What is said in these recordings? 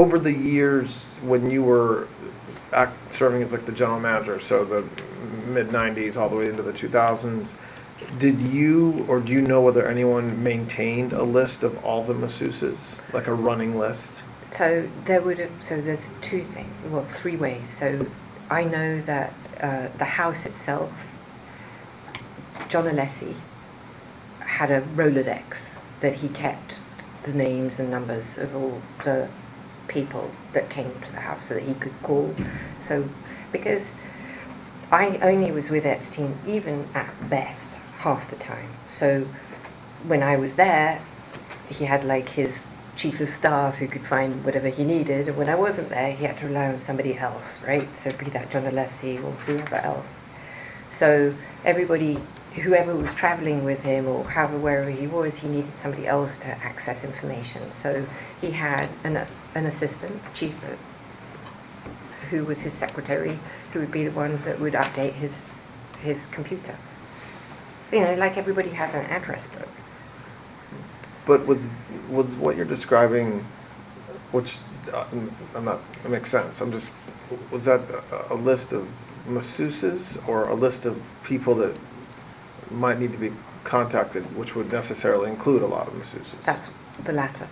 over the years when you were serving as like the general manager, so the mid 90s all the way into the 2000s, did you or do you know whether anyone maintained a list of all the masseuses, like a running list? So there's two things, well, three ways. So I know that the house itself, John Alessi had a Rolodex that he kept the names and numbers of all the people that came to the house so that he could call. So because I only was with Epstein even at best half the time. So when I was there, he had like his chief of staff who could find whatever he needed, and when I wasn't there, he had to rely on somebody else, right? So be that John Alessi or whoever else. So everybody, whoever was traveling with him or however wherever he was, he needed somebody else to access information. So he had an assistant, chief, who was his secretary, who would be the one that would update his computer. You know, like everybody has an address book. But was what you're describing, which it makes sense. Was that a list of masseuses or a list of people that might need to be contacted, which would necessarily include a lot of masseuses? That's the latter.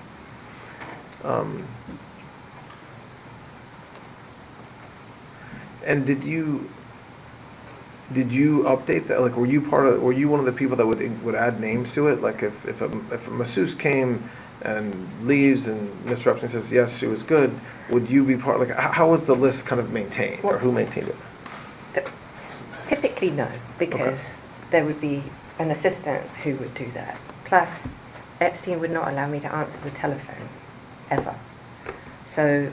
And did you update that? Like, were you one of the people that would add names to it? Like, if a masseuse came and leaves and Mr. Epstein says yes, she was good, would you be part? Like, how was the list kind of maintained, or who maintained it? Typically, no, because there would be an assistant who would do that. Plus, Epstein would not allow me to answer the telephone ever. So,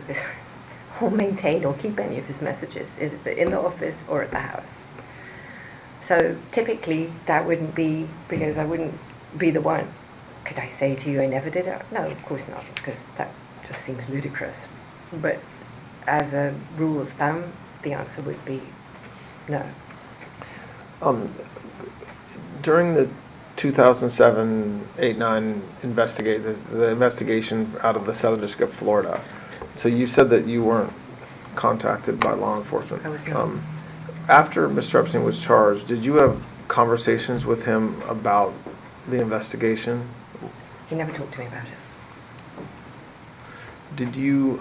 or maintain or keep any of his messages either in the office or at the house. So typically that wouldn't be, because I wouldn't be the one. Could I say to you I never did it? No, of course not, because that just seems ludicrous. But as a rule of thumb, the answer would be no. During the 2007-8-9 the investigation out of the Southern District of Florida, so you said that you weren't contacted by law enforcement. I was not. After Mr. Epstein was charged, did you have conversations with him about the investigation? He never talked to me about it. Did you,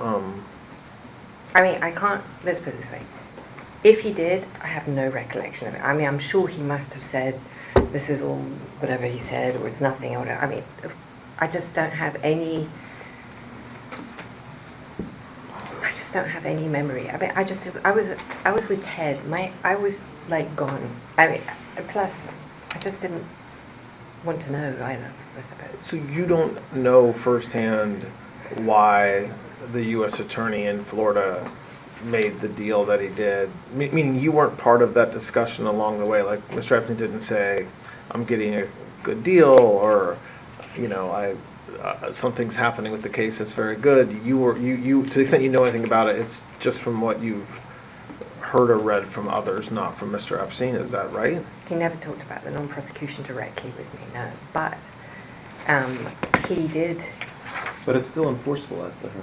I mean, I can't, let's put it this way. If he did, I have no recollection of it. I mean, I'm sure he must have said, this is all whatever he said, or it's nothing, or whatever. I mean, I just don't have any memory. I mean, I was with Ted. I was like gone. I mean, plus, I just didn't want to know either, I suppose. So you don't know firsthand why the U.S. Attorney in Florida made the deal that he did? Meaning you weren't part of that discussion along the way. Like, Mr. Epstein didn't say, I'm getting a good deal, or, you know, something's happening with the case that's very good. You to the extent you know anything about it, it's just from what you've heard or read from others, not from Mr. Epstein. Is that right? He never talked about the non-prosecution directly with me, no. But he did. But it's still enforceable as to her.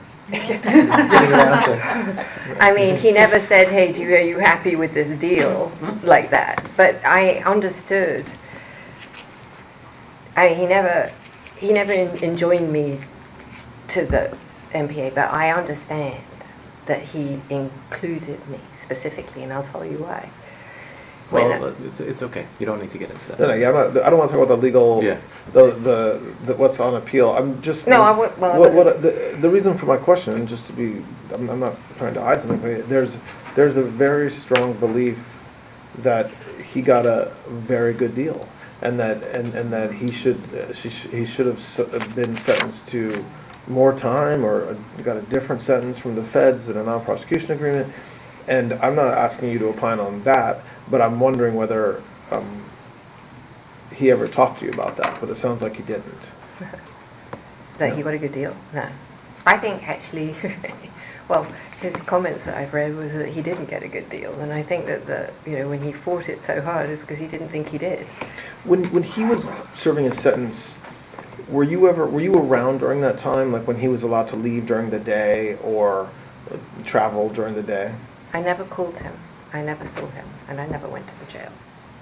I mean, he never said, hey, are you happy with this deal? Like that. But I understood. I mean, he never enjoined me to the MPA, but I understand that he included me specifically, and I'll tell you why. Well, it's okay. You don't need to get into that. No, yeah, I don't want to talk about the legal, the what's on appeal. I'm just the reason for my question, and just to be, I'm not trying to hide something. But there's a very strong belief that he got a very good deal, and that he should have been sentenced to more time, or got a different sentence from the feds in a non-prosecution agreement. And I'm not asking you to opine on that, but I'm wondering whether he ever talked to you about that. But it sounds like he didn't. That he got a good deal? No. I think actually, well, his comments that I've read was that he didn't get a good deal, and I think that when he fought it so hard, it's because he didn't think he did. When he was serving his sentence, Were you around during that time, like when he was allowed to leave during the day or travel during the day? I never called him. I never saw him, and I never went to the jail.